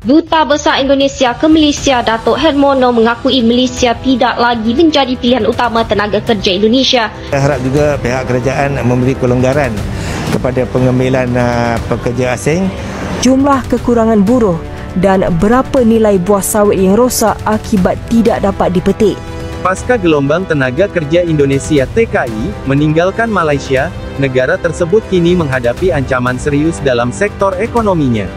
Duta Besar Indonesia ke Malaysia Datuk Hermono mengakui Malaysia tidak lagi menjadi pilihan utama tenaga kerja Indonesia. Saya harap juga pihak kerajaan memberi kelonggaran kepada pengambilan pekerja asing. Jumlah kekurangan buruh dan berapa nilai buah sawit yang rosak akibat tidak dapat dipetik. Pasca gelombang tenaga kerja Indonesia TKI meninggalkan Malaysia, negara tersebut kini menghadapi ancaman serius dalam sektor ekonominya.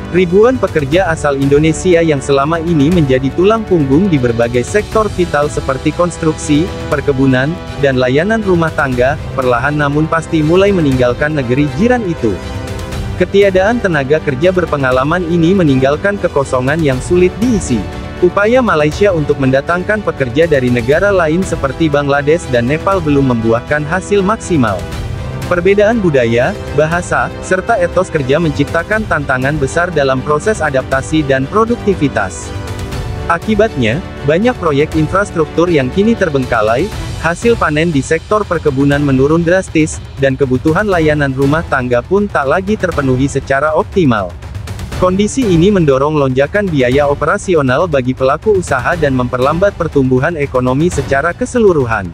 Ribuan pekerja asal Indonesia yang selama ini menjadi tulang punggung di berbagai sektor vital seperti konstruksi, perkebunan, dan layanan rumah tangga, perlahan namun pasti mulai meninggalkan negeri jiran itu. Ketiadaan tenaga kerja berpengalaman ini meninggalkan kekosongan yang sulit diisi. Upaya Malaysia untuk mendatangkan pekerja dari negara lain seperti Bangladesh dan Nepal belum membuahkan hasil maksimal. Perbedaan budaya, bahasa, serta etos kerja menciptakan tantangan besar dalam proses adaptasi dan produktivitas. Akibatnya, banyak proyek infrastruktur yang kini terbengkalai, hasil panen di sektor perkebunan menurun drastis, dan kebutuhan layanan rumah tangga pun tak lagi terpenuhi secara optimal. Kondisi ini mendorong lonjakan biaya operasional bagi pelaku usaha dan memperlambat pertumbuhan ekonomi secara keseluruhan.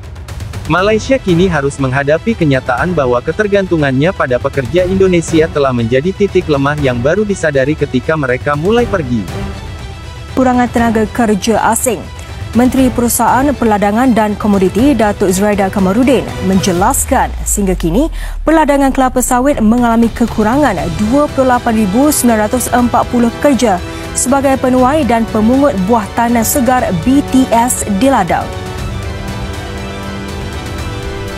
Malaysia kini harus menghadapi kenyataan bahwa ketergantungannya pada pekerja Indonesia telah menjadi titik lemah yang baru disadari ketika mereka mulai pergi. Kurangan tenaga kerja asing. Menteri Perusahaan Perladangan dan Komoditi Datuk Zuraida Kamarudin menjelaskan sehingga kini perladangan kelapa sawit mengalami kekurangan 28,940 pekerja sebagai penuai dan pemungut buah tandan segar BTS di ladang.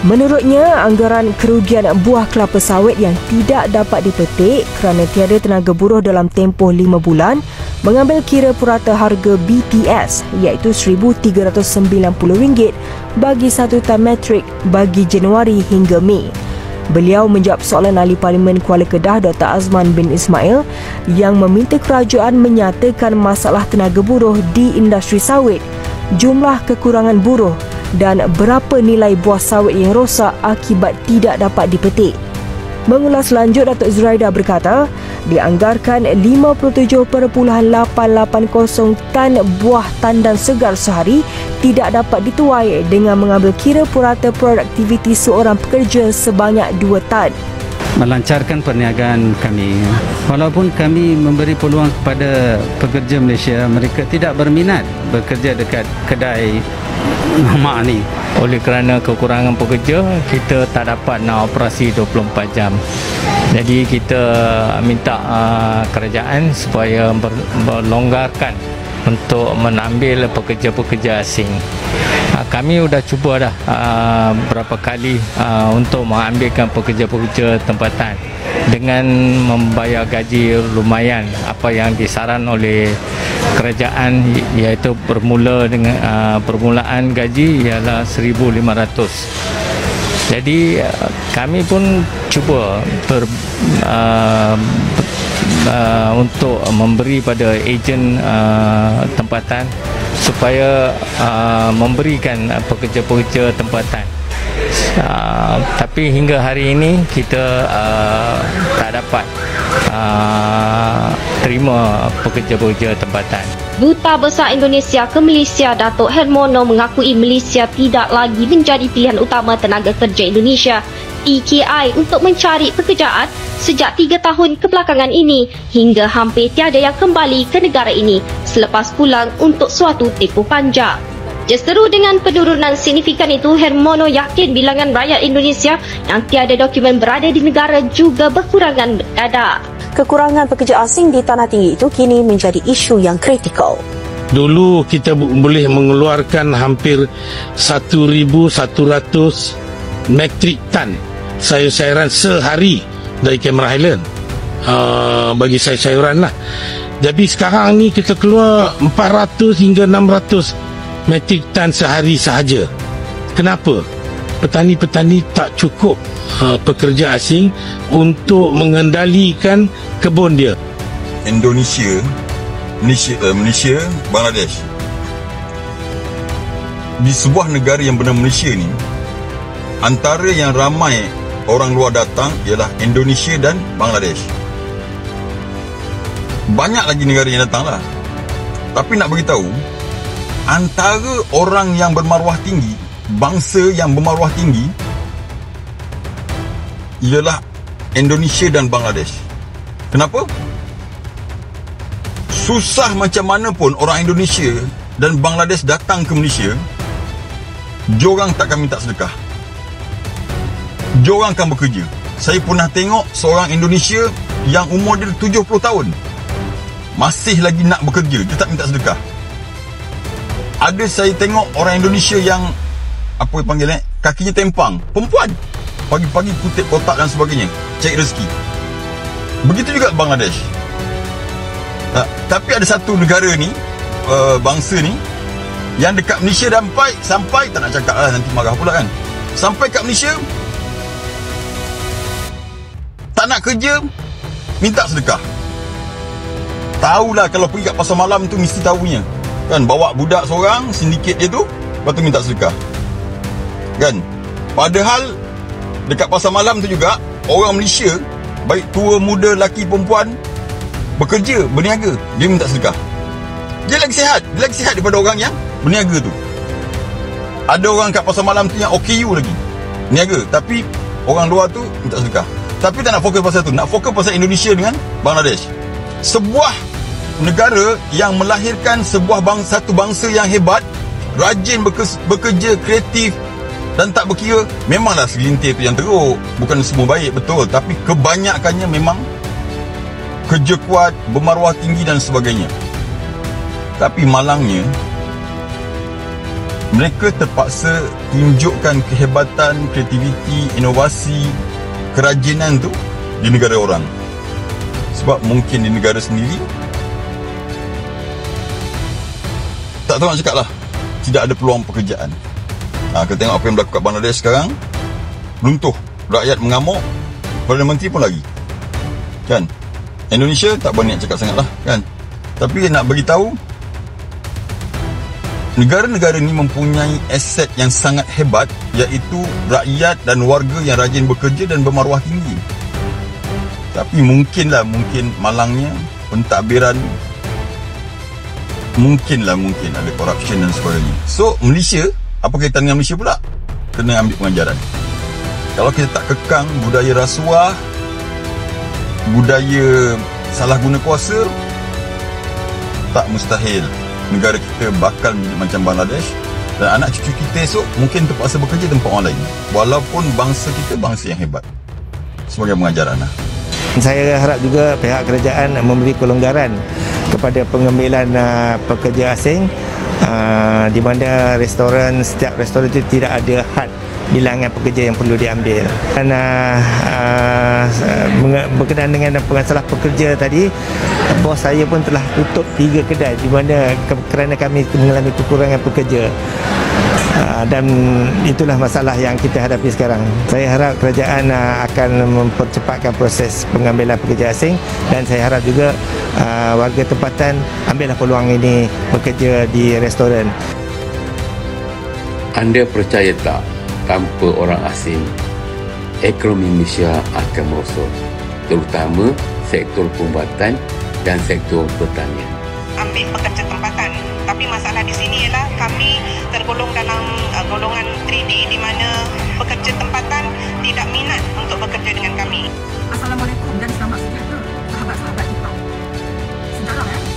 Menurutnya, anggaran kerugian buah kelapa sawit yang tidak dapat dipetik kerana tiada tenaga buruh dalam tempoh 5 bulan mengambil kira purata harga BTS iaitu RM1,390 bagi 1 tan metrik bagi Januari hingga Mei. Beliau menjawab soalan Ahli Parlimen Kuala Kedah Dr. Azman bin Ismail yang meminta kerajaan menyatakan masalah tenaga buruh di industri sawit, jumlah kekurangan buruh dan berapa nilai buah sawit yang rosak akibat tidak dapat dipetik. Mengulas lanjut, Datuk Zuraida berkata, dianggarkan 57.880 tan buah tandan segar sehari tidak dapat dituai dengan mengambil kira purata produktiviti seorang pekerja sebanyak 2 tan. Melancarkan perniagaan kami. Walaupun kami memberi peluang kepada pekerja Malaysia, mereka tidak berminat bekerja dekat kedai mamak ni. Oleh kerana kekurangan pekerja, kita tak dapat nak operasi 24 jam. Jadi kita minta kerajaan supaya berlonggarkan untuk menambil pekerja-pekerja asing. Kami sudah cuba dah berapa kali untuk mengambilkan pekerja-pekerja tempatan dengan membayar gaji lumayan apa yang disaran oleh kerajaan, iaitu bermula dengan permulaan gaji ialah 1,500. Jadi kami pun cuba untuk memberi pada ejen tempatan supaya memberikan pekerja-pekerja tempatan. Tapi hingga hari ini kita tak dapat terima pekerja-pekerja tempatan. Duta Besar Indonesia ke Malaysia Datuk Hermono mengakui Malaysia tidak lagi menjadi pilihan utama tenaga kerja Indonesia TKI untuk mencari pekerjaan sejak 3 tahun kebelakangan ini hingga hampir tiada yang kembali ke negara ini selepas pulang untuk suatu tempoh panjang. Justeru dengan penurunan signifikan itu, Hermono yakin bilangan rakyat Indonesia yang tiada dokumen berada di negara juga berkurangan mendadak. Kekurangan pekerja asing di tanah tinggi itu kini menjadi isu yang kritikal. Dulu kita boleh mengeluarkan hampir 1,100 metrik tan sayur-sayuran sehari dari Cameron Highland. Bagi sayur-sayuran lah. Jadi sekarang ni kita keluar 400 hingga 600 metrik tan sehari sahaja. Kenapa? Petani-petani tak cukup pekerja asing untuk mengendalikan kebun dia. Malaysia, Bangladesh. Di sebuah negara yang bernama Malaysia ni, antara yang ramai orang luar datang ialah Indonesia dan Bangladesh. banyak lagi negara yang datang lah. Tapi nak beritahu, antara orang yang bermaruah tinggi, bangsa yang bermaruah tinggi, ialah Indonesia dan Bangladesh. Kenapa? Susah macam mana pun orang Indonesia dan Bangladesh datang ke Malaysia, diorang takkan minta sedekah. Diorang akan bekerja. Saya pernah tengok seorang Indonesia yang umur dia 70 tahun, masih lagi nak bekerja, dia tak minta sedekah. Ada saya tengok orang Indonesia yang apa panggil kakinya tempang, perempuan, pagi-pagi kutip kotak dan sebagainya, cari rezeki. Begitu juga Bangladesh. Tapi ada satu negara ni, bangsa ni, yang dekat Malaysia sampai tak nak cakap lah, nanti marah pula kan. Sampai kat Malaysia, tak nak kerja, minta sedekah. Tahulah kalau pergi kat pasar malam tu mesti tahunya. Kan, bawa budak seorang, sindiket dia tu, lepas tu minta sedekah. Kan? Padahal dekat pasar malam tu juga, orang Malaysia, baik tua, muda, lelaki, perempuan, bekerja, berniaga, dia minta sedekah. Dia lagi sihat daripada orang yang berniaga tu. Ada orang kat pasar malam tu yang OKU lagi, niaga, tapi orang luar tu minta sedekah. Tapi tak nak fokus pasal tu, nak fokus pasal Indonesia dengan Bangladesh. Sebuah negara yang melahirkan satu bangsa yang hebat, rajin bekerja, kreatif dan tak berkira. Memanglah segelintir tu yang teruk, bukan semua baik, betul, tapi kebanyakannya memang kerja kuat, bermaruah tinggi dan sebagainya. Tapi malangnya, mereka terpaksa tunjukkan kehebatan, kreativiti, inovasi, kerajinan tu di negara orang. Sebab mungkin di negara sendiri tak tahu nak cakap lah, tidak ada peluang pekerjaan. Kita tengok apa yang berlaku kat Bangladesh sekarang, runtuh, rakyat mengamuk, Perdana Menteri pun lagi. Kan? Indonesia tak berniat cakap sangat lah, kan? Tapi nak beritahu, negara-negara ni mempunyai aset yang sangat hebat, iaitu rakyat dan warga yang rajin bekerja dan bermaruah tinggi. Tapi mungkin malangnya pentadbiran, mungkin ada corruption dan sebagainya. So Malaysia, apa kaitan dengan Malaysia pula? Kena ambil pengajaran. Kalau kita tak kekang budaya rasuah, budaya salah guna kuasa, tak mustahil negara kita bakal menjadi macam Bangladesh, dan anak cucu kita esok mungkin terpaksa bekerja tempat orang lain, walaupun bangsa kita bangsa yang hebat. Sebagai pengajaran lah. Saya harap juga pihak kerajaan memberi kelonggaran kepada pengambilan pekerja asing, di mana setiap restoran itu tidak ada had bilangan pekerja yang perlu diambil. Dan berkenaan dengan masalah pekerja tadi, bos saya pun telah tutup 3 kedai di mana kerana kami mengalami kekurangan pekerja. Dan itulah masalah yang kita hadapi sekarang. Saya harap kerajaan akan mempercepatkan proses pengambilan pekerja asing, dan saya harap juga warga tempatan ambillah peluang ini bekerja di restoran. Anda percaya tak, tanpa orang asing, ekonomi Malaysia akan merosot, terutama sektor perubatan dan sektor pertanian. Ambil pekerja tempatan, tapi masalah di sini ialah kami tergolong dalam golongan 3D, di mana pekerja tempatan tidak minat untuk bekerja dengan kami. Assalamualaikum dan selamat sejahtera sahabat-sahabat kita.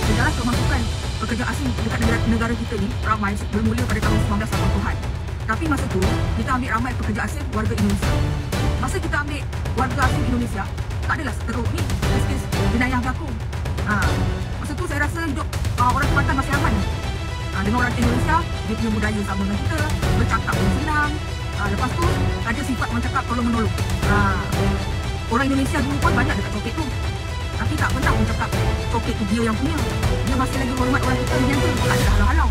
Sejarah kemasukan pekerja asing dekat negara kita ni ramai bermula pada tahun 1980-an. Tapi masa tu kita ambil ramai pekerja asing warga Indonesia. Masa kita ambil warga asing Indonesia, tak adalah seteruk ni kes-kes jenayah berlaku. Masa tu saya rasa hidup orang tempatan masih aman. Dengan orang Indonesia, dia punya budaya sama dengan kita, bercakap pun senang. Lepas tu ada sifat orang cakap tolong menolong. Orang Indonesia dulu pun banyak dekat topik tu, tapi tak pernah orang cakap topik tu dia yang punya. Dia masih lagi hormat orang kita yang tu, tak ada halau-halau.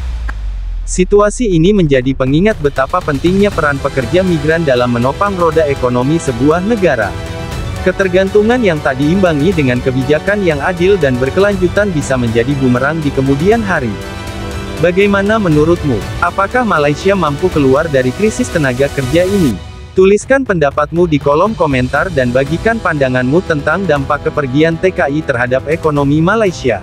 Situasi ini menjadi pengingat betapa pentingnya peran pekerja migran dalam menopang roda ekonomi sebuah negara. Ketergantungan yang tak diimbangi dengan kebijakan yang adil dan berkelanjutan bisa menjadi bumerang di kemudian hari. Bagaimana menurutmu? Apakah Malaysia mampu keluar dari krisis tenaga kerja ini? Tuliskan pendapatmu di kolom komentar dan bagikan pandanganmu tentang dampak kepergian TKI terhadap ekonomi Malaysia.